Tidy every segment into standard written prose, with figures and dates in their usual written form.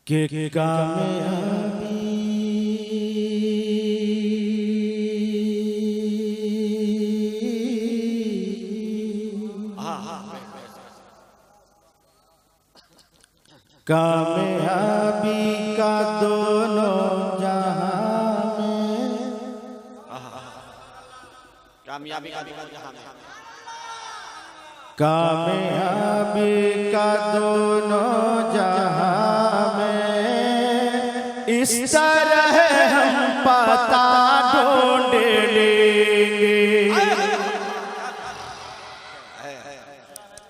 के कामयाबी कामयाबी का दोनों जहां में कामयाबी का दोनों जहां में कामयाबी का दोनों जहां में इस तरह हम पता ढूंढ लेंगे।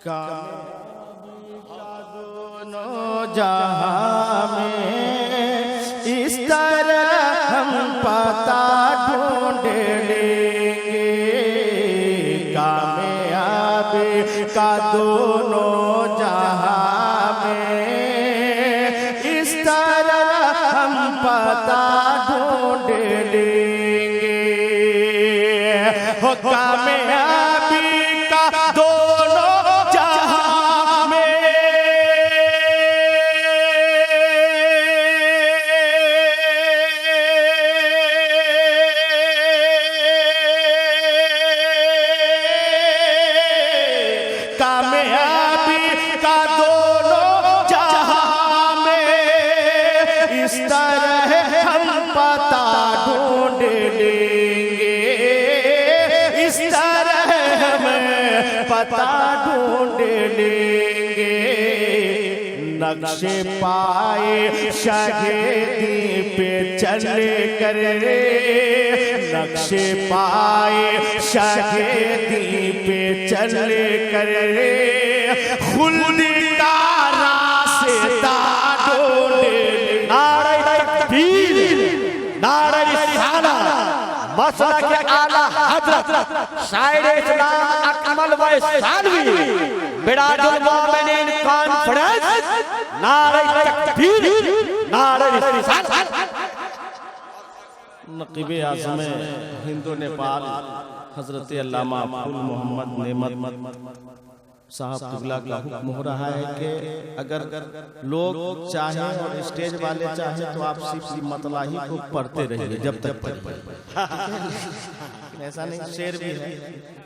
कामयाबी का दोनों जहां में इस तरह हम पता ढूंढ लेंगे। कामयाबी का दोनों जहां में इस तरह हम पता ढूंढ लेंगे। हो कामयाबी का दोनों जहां में कामयाबी का दोनों जहां में इस तरह हम पता ढूंढ लेंगे। इस तरह हम पता ढूंढ लेंगे। नक्शे पाए शागिर्दी पे चले कर रे, नक्शे पाए शागिर्दी पे चले कर रे, खुल्द का रास्ता ढूंढ ले। नारे तकबीर, नारे रिसालत, मसलक के आला हजरत शायर इस्लाम अकमल व सानवी बिरादुल मोमिनीन कॉन्फ्रेंस। नारे तकबीर, नारे रिसालत। नक़ीब आज़म हिंदो नेपाल हजरत अल्लामा फूल मोहम्मद नेमत साहब किबला का हुक्म हो रहा है कि अगर लोग चाहें और स्टेज वाले चाहें तो आप सिर्फ मतलाही को पढ़ते रहिए जब तक पढ़े। ऐसा नहीं, शेर भी है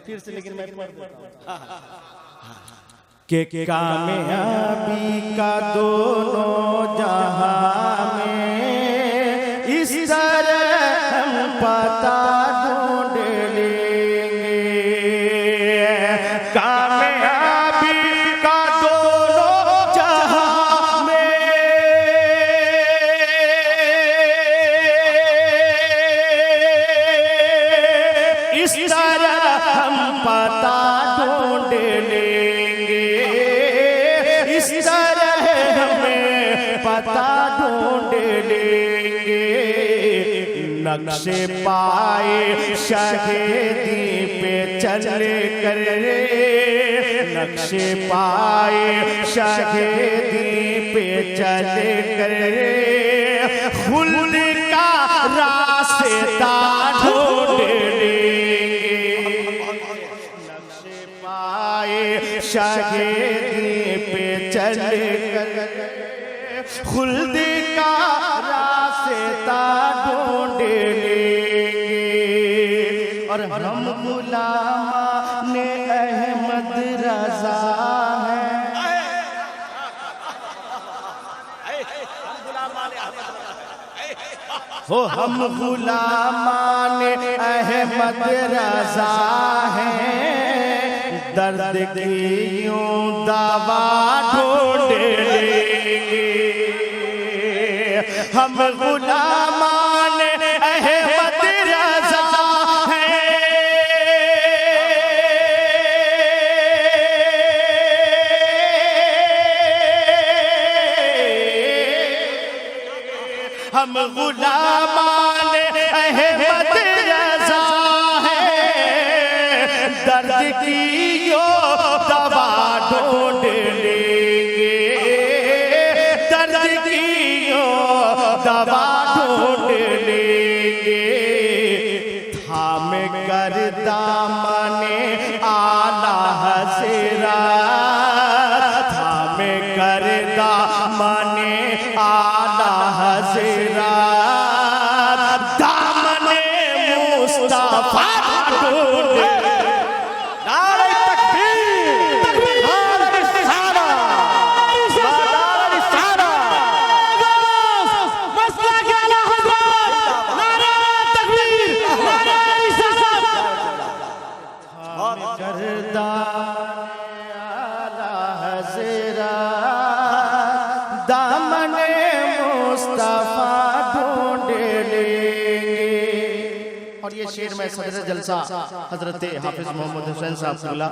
फिर से, लेकिन मैं पढ़ देता हूं कि कामयाबी का दोनों जहां में इस तरह हम पता ढूंढ लेंगे। कामयाबी का दोनों जहां में इस तरह हम पता ढूंढ लेंगे। इस तरह हमें पता ढूंढ लेंगे। नक्शे पाए शागिर्दी पे चले कर रे, नक्शे पाए शागिर्दी पे चले कर रे, खुल्द का रास्ता ढूंढ लेंगे। नक्शे पाए शागिर्दी पे चले कर खुल्द का रास्ता ढूंढ लेंगे। और हम गुलाम ने अहमद रजा है, हो हम गुलाम ने अहमद रजा है, दर्द की यूं दवा ढूंढ लेंगे। हम गुलामान अहमद रजा हैं, हम गुलामान अहमद रजा हैं, दर्द की यो दवा ढूंढ लेंगे। दर्द की यो दवा ढूंढ लेंगे। थाम कर दामने आला हज़रात, थाम कर दामने आला मुस्तफा ढूंढ लेंगे। और ये शेर में सदर जलसा हजरत हाफिज मोहम्मद हुसैन साहब किबला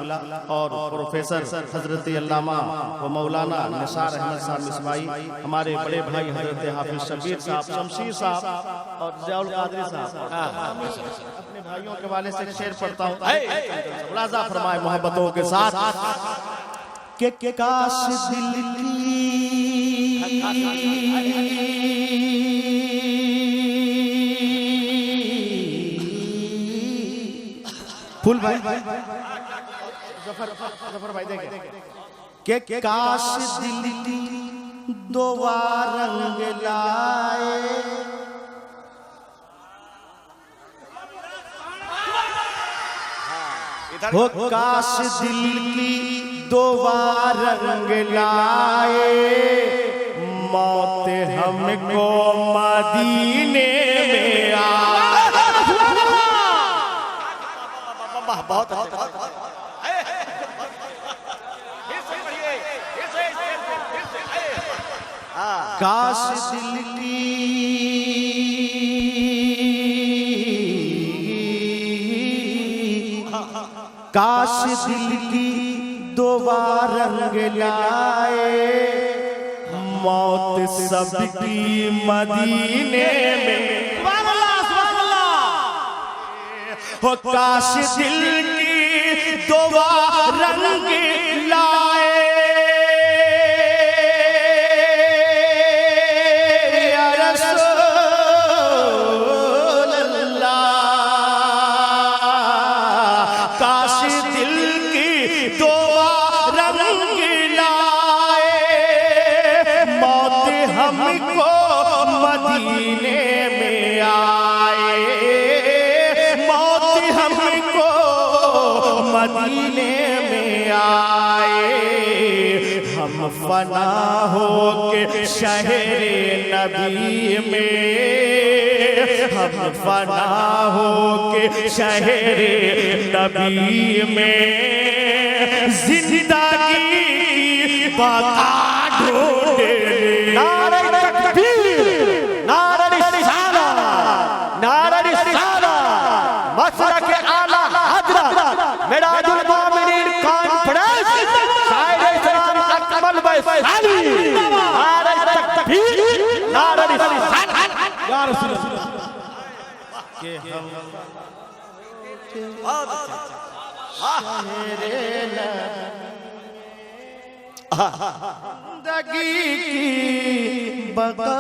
और प्रोफेसर हजरत अल्लामा व मौलाना निसार अहमद साहब मिसबाई, हमारे बड़े भाई हजरत हाफिज शबीर साहब, शमशीर साहब और जयाउल कादरी साहब, अपने भाइयों के वाले से शेर पढ़ता हूँ। मुलाजा फरमाए मोहब्बतों के साथ के काश दिल की फुल भाई जफर भाई देखे के काश दिल की दोबार रंग लाए, हो काश दिल की दोबार रंग लाए, मौत हमको मदीने में बहुत काश दिल की काश दिल की दोबारा रंग लाए, मौत सबकी मदीने में। हो काश दिल की दोबारा रंग लाए, या रसूल अल्लाह, काश दिल की दोबारा रंग लाए, मौत हमको मदीने में आए, मदीने में आए, हम फना हो के शहरे नबी में, हम फना हो के शहरे नबी में, जिंदगी बका ढूंढे। नारे तकबीर, नारे रिसाला, नारे रिसाला, मसलक आला हजरत मेराजुल मोमिनीन कॉन्फ्रेंस शायर इस्लाम अकमल वैशाली, नारे तकबीर, नारे रिसाला। या रसूल अल्लाह के हम जिंदगी की बका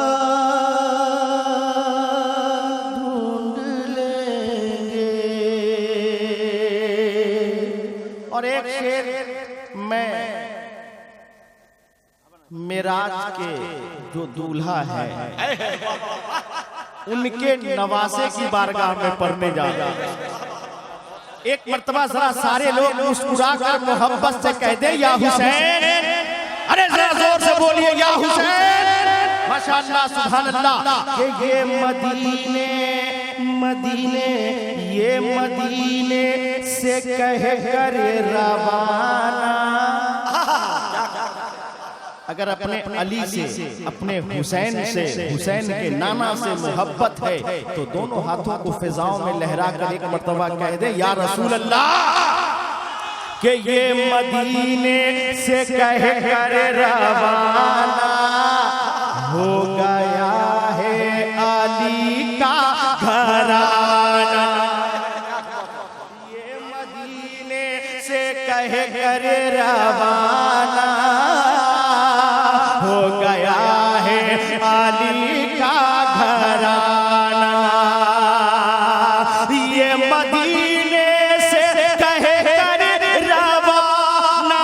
ढूंढ लेंगे। और एक शेर में मेराज के जो दूल्हा है उनके नवासे की बारगाह में पढ़ने जा रहा है। एक मर्तबा जरा सारे लोग मुस्कुरा कर मोहब्बत से कह दे या हुसैन, अरे जरा जोर से बोलिए या हुसैन, माशाअल्लाह सुभान अल्लाह। कि ये मदीने मदीने ये मदीने से कह कर रवाना। अगर अपने अली से, अपने हुसैन से, हुसैन के नाना से मोहब्बत है तो दोनों हाथों को फिजाओं में लहरा कर एक मर्तबा कह दे या रसूल अल्लाह, कि ये मदीने से कह कर रवाना हो गया है अली का घराना। ये मदीने से कह कर रवाना हो गया है अली का घराना। ये मदीने से कह कर रवाना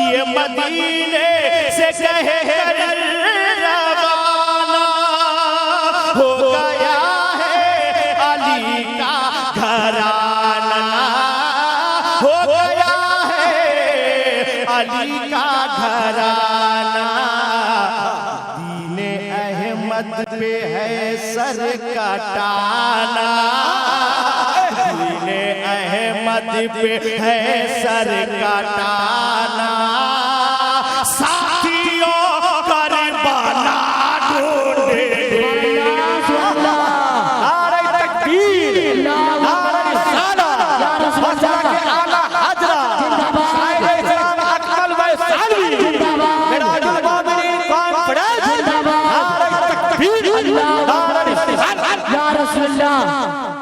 ये मदीने से कह कर रवाना हो गया है अली का घराना, हो गया है अली का घराना। दीने अहमद पे है सर कटाना, सीने अहमद पे है सर कटाना, साथियों करबला ढूंढे। नारे तकबीर, नारे रिसालत, मसलक आला हजरत, शायर इस्लाम अकमल वैसाली, मिराजुल मोमिनीन कॉन्फ्रेंस, नारे तकबीर, नारे रिसालत, या रसूलल्लाह।